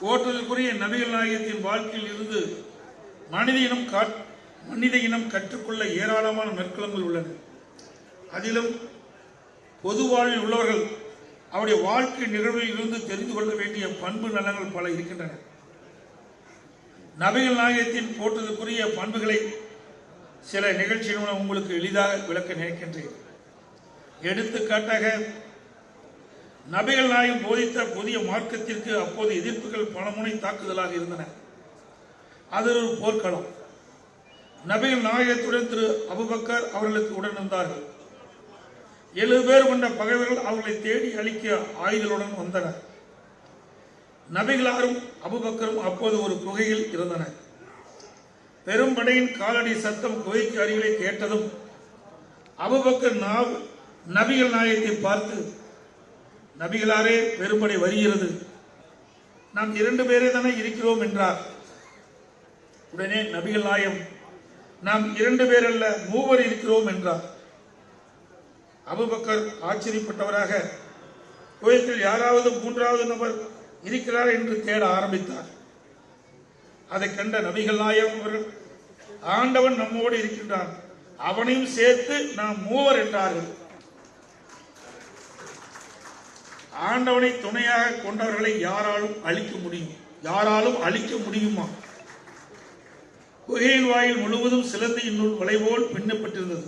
போற்றுதலுக்குரிய நபிகள் நாயகத்தின் வாழ்க்கையில் இருந்து மனித இனம் கற்றுக்கொள்ள ஏராளமான நற்களங்கள் உள்ளன. அதிலும் பொது வாழ்வில் உள்ளவர்கள் அவருடைய வாழ்க்கை நிகழ்வில் இருந்து தெரிந்து கொள்ள வேண்டிய பண்பு நலங்கள் பல இருக்கின்றன. நபிகள் நாயகத்தின் போற்றுதலுக்குரிய பண்புகளை சில நிகழ்ச்சிகளுடன் உங்களுக்கு எளிதாக விளக்க நினைக்கின்றேன். எடுத்துக்காட்டாக, நபிகள் நாயகம் போதித்த புதிய மார்க்கத்திற்கு அப்போது எதிர்ப்புகள் பலமுனை தாக்குதலாக இருந்தன. அது ஒரு போர்க்களம். நபிகள் நாயகத்துடன் திரு அபூபக்கர் அவர்களுக்கு உடன் இருந்தார்கள். 7 பேர் கொண்ட பகைவர்கள் அவர்களை தேடி அழிக்க ஆயுதங்களுடன் வந்தனர். நபிகளாரும் அபூபக்கரும் அப்போது ஒரு குகையில் இருந்தனர். பெரும்படையின் காலடி சத்தம் குகைக்கு அருகிலே கேட்டதும் அபூபக்கர் நபிகள் நாயகத்தை பார்த்து, நபிகளாரே, பெரும்படை வருகிறது, நாம் 2 பேரே தானே இருக்கிறோம் என்றார். உடனே நபிகள் நாயகம், நாம் 2 பேர் அல்ல, 3 இருக்கிறோம் என்றார். அபூபக்கர் ஆச்சரியப்பட்டவராக குகைக்குள் யாராவது 3வது நபர் இருக்கிறார் என்று தேட ஆரம்பித்தார். அதை கண்ட நபிகள் நாயகம் அவர்கள், ஆண்டவன் நம்மோடு இருக்கின்றான், அவனையும் சேர்த்து நாம் 3 என்றார்கள். ஆண்டவனை துணையாக கொண்டவர்களை யாராலும் அழிக்க முடியுமா? குகையின் வாயில் முழுவதும் சிலந்தி நூல் வளைவோல் பின்னப்பட்டிருந்தது.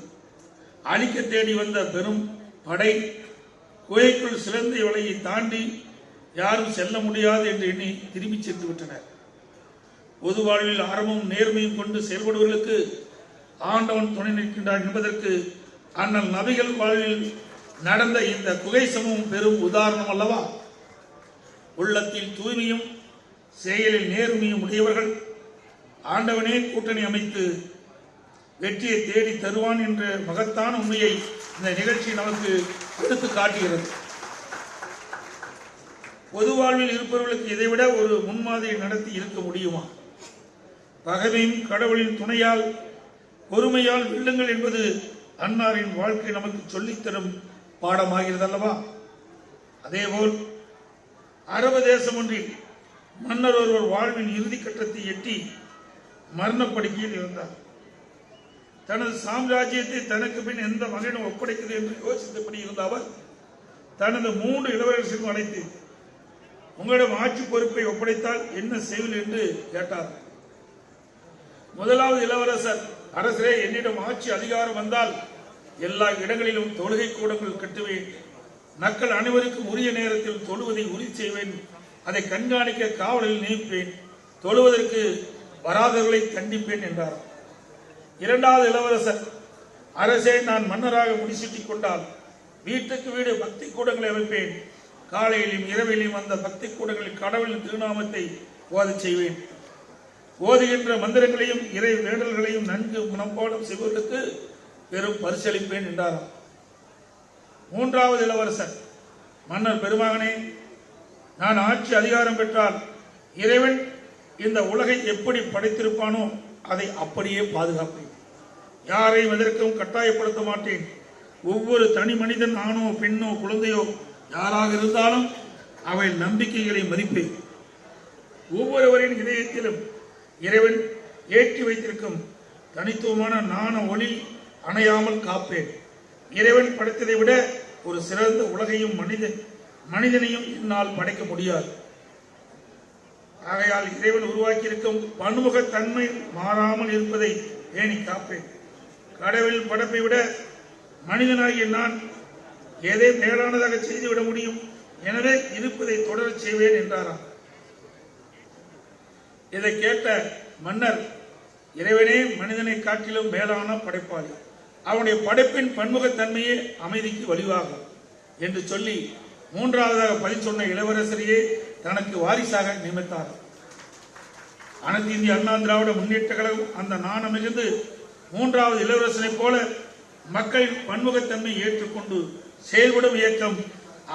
அழிக்க தேடி வந்த பெரும் படை குகைக்குள் சிலந்தி வலையை தாண்டி யாரும் செல்ல முடியாது என்று எண்ணி திரும்பி சென்று விட்டனர். பொது வாழ்வில் ஆரம்பமும் நேர்மையும் கொண்டு செயல்படுவர்களுக்கு ஆண்டவன் துணை நிற்கின்றான் என்பதற்கு அண்ணல் நபிகள் வாழ்வில் நடந்த இந்த குகை சமூகம் பெரும் உதாரணம் அல்லவா? உள்ளத்தில் தூய்மையும் செயலில் நேர்மையும் உடையவர்கள் ஆண்டவனே கூட்டணி அமைத்து வெற்றியை தேடி தருவான் என்ற மகத்தான உண்மையை இந்த நிகழ்ச்சி நமக்கு எடுத்து காட்டுகிறது. பொது வாழ்வில் இருப்பவர்களுக்கு இதைவிட ஒரு முன்மாதிரி நடத்தி இருக்க முடியுமா? பகைமையும் கடவுளின் துணையால் பொறுமையால் வெல்லுங்கள் என்பது அன்னாரின் வாழ்க்கை நமக்கு சொல்லித்தரும் பாடமாகிறது அல்லவா? அதேபோல் அரபு தேசம் ஒன்றில் மன்னர் ஒருவர் வாழ்வின் இறுதி கட்டத்தை எட்டி மரணப்படுக்கையில் இருந்தார். தனது சாம்ராஜ்யத்தை தனக்கு பின் எந்த மகனும் ஒப்படைக்கிறது என்று யோசித்தபடி இருந்த அவர் தனது 3 இளவரசர்களும் அழைத்து, உங்களிடம் ஆட்சி பொறுப்பை ஒப்படைத்தால் என்ன செய்வீர்கள் என்று கேட்டார். முதலாவது இளவரசர், அரசரே, என்னிடம் ஆட்சி அதிகாரம் வந்தால் எல்லா இடங்களிலும் தொழுகை கூடங்கள் கட்டுவேன், மக்கள் அனைவருக்கும் உரிய நேரத்தில் தொழுவதை உறுதி செய்வேன், அதை கண்காணிக்க காவலில் நியமிப்பேன், தொழுவதற்கு வராதவர்களை கண்டிப்பேன் என்றார். 2வது இளவரசர், அரசே, நான் மன்னராக முடிசூட்டிக் கொண்டால் வீட்டுக்கு வீடு பக்தி கூடங்களை அமைப்பேன், காலையிலும் இரவிலும் அந்த பக்தி கூடங்களில் கடவுளின் திருநாமத்தை ஓதச் செய்வேன், ஓதுகின்ற மந்திரங்களையும் இறை வேண்டல்களையும் நன்கு மனப்பாடம் செய்வதற்கு பெரும் பரிசளிப்பேன் என்றாராம். 3வது இளவரசர், மன்னர் பெருமகனே, நான் ஆட்சி அதிகாரம் பெற்றால் இறைவன் இந்த உலகை எப்படி படைத்திருப்பானோ அதை அப்படியே பாதுகாப்பேன், யாரையும் எதற்கும் கட்டாயப்படுத்த மாட்டேன், ஒவ்வொரு தனி மனிதன் ஆணோ பெண்ணோ குழந்தையோ யாராக இருந்தாலும் அவை நம்பிக்கைகளை மதிப்பேன், ஒவ்வொருவரின் இதயத்திலும் இறைவன் ஏற்றி வைத்திருக்கும் தனித்துவமான நாண ஒளி அணையாமல் காப்பேன், இறைவன் படைத்ததை விட ஒரு சிறந்த உலகையும் மனிதனையும் என்னால் படைக்க முடியாது, ஆகையால் இறைவன் உருவாக்கியிருக்கும் பன்முகத்தன்மை மாறாமல் இருப்பதை பேணி காப்பேன், கடவுளின் படைப்பை விட மனிதனாகிய நான் எதை மேலானதாக செய்துவிட முடியும், எனவே இருப்பதை தொடரச் செய்வேன் என்றாராம். இதை கேட்ட மன்னர், இறைவனே மனிதனை காட்டிலும் மேலான படைப்பாளி, அவனுடைய படைப்பின் பன்முகத்தன்மையே அமைதிக்கு வழிவாகும் என்று சொல்லி 3வதாக பதில் சொன்ன இளவரசரையே தனக்கு வாரிசாக நியமித்தார். அனைத்து இந்திய அண்ணா திராவிட முன்னேற்ற கழகம் அந்த நாணம் மிகுந்து 3வது இளவரசனை போல மக்களின் பன்முகத்தன்மை ஏற்றுக்கொண்டு செயல்படும் இயக்கம்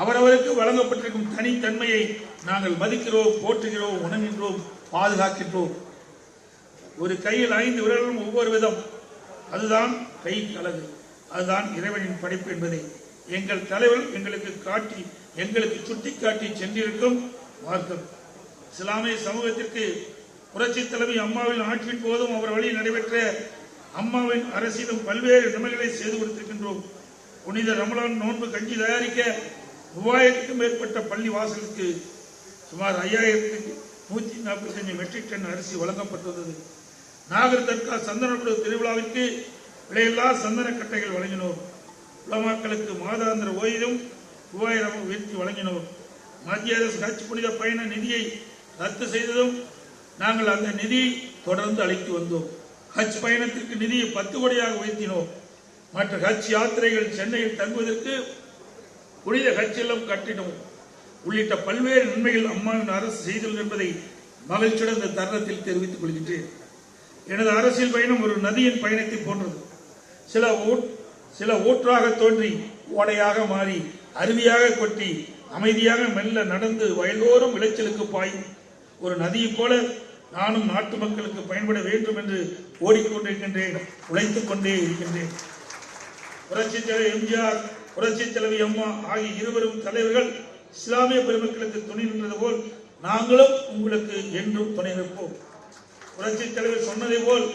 அவரவருக்கு வழங்கப்பட்டிருக்கும் தனித்தன்மையை நாங்கள் மதிக்கிறோம், போற்றுகிறோம், உணர்கின்றோம், பாதுகாக்கின்றோம். ஒரு கையில் 5 விரல்களும் ஒவ்வொரு விதம், அதுதான் கை அழகு, அதுதான் இறைவனின் படைப்பு என்பதை எங்கள் தலைவர் எங்களுக்கு சுட்டிக்காட்டி சென்றிருக்கும் மார்க்கம். இஸ்லாமிய சமூகத்திற்கு புரட்சி தலைவி அம்மாவின் ஆட்சியின் போதும் அவர் வழியில் நடைபெற்ற அம்மாவின் அரசியலும் பல்வேறு நன்மைகளை செய்து கொடுத்திருக்கின்றோம். புனித ரமலான் நோன்பு கஞ்சி தயாரிக்க 3000க்கும் மேற்பட்ட பள்ளி வாசலுக்கு சுமார் 5145 மெட்ரிக் டன் அரிசி வழங்கப்பட்டுள்ளது. நாகர் தர்கா சந்தனக்குழு திருவிழாவிற்கு விலையில்லா சந்தன கட்டைகள் வழங்கினோம். உலமாக்களுக்கு மாதாந்திர ஓய்வும் 3000 உயர்த்தி வழங்கினோம். மத்திய அரசு ஹஜ் புனித பயண நிதியை ரத்து செய்ததும் நாங்கள் அந்த நிதியை தொடர்ந்து அளித்து வந்தோம். ஹஜ் பயணத்திற்கு நிதியை 10 கோடியாக உயர்த்தினோம். மற்ற ஹஜ் யாத்திரைகள் சென்னையில் தங்குவதற்கு புனித ஹஜ் இல்லம் கட்டினோம் உள்ளிட்ட பல்வேறு நன்மைகள் அம்மாவின் அரசு செய்துள்ளது என்பதை மகிழ்ச்சியுடன் இந்த தருணத்தில் தெரிவித்துக் கொள்கின்றேன். எனது அரசியல் பயணம் ஒரு நதியின் பயணத்தை போன்றது. சில ஊற்றாக தோன்றி ஓடையாக மாறி அருவியாக கொட்டி அமைதியாக மெல்ல நடந்து வயலோறும் விளைச்சலுக்கு பாயும் ஒரு நதியை போல நானும் நாட்டு மக்களுக்கு பயன்பட வேண்டும் என்று ஓடிக்கொண்டிருக்கின்றேன், உழைத்துக் கொண்டே இருக்கின்றேன். புரட்சி தலைவர் எம்ஜிஆர், புரட்சி தலைவி அம்மா ஆகிய இருவரும் தலைவர்கள் இஸ்லாமிய பெருமக்களுக்கு துணை நின்றது போல் நாங்களும் உங்களுக்கு என்றும் துணை நிற்போம். புரட்சி தலைவர் சொன்னதை போல்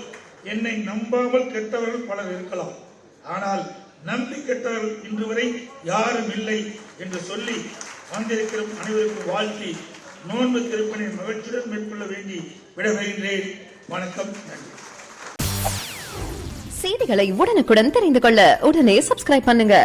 என்னை நம்பாமல் கெட்டவர்கள் பலர் இருக்கலாம், ஆனால் நம்பி கெட்டவர்கள் இன்று வரை யாரும் இல்லை என்று சொல்லி வந்திருக்கிற அனைவருக்கும் வாழ்த்தி நோன்பு திருப்பணி மகிழ்ச்சியுடன் மேற்கொள்ள வேண்டி விடைபெறுகின்றேன். வணக்கம், நன்றி. செய்திகளை உடனுக்குடன் தெரிந்து கொள்ள உடனே சப்ஸ்கிரைப் பண்ணுங்க.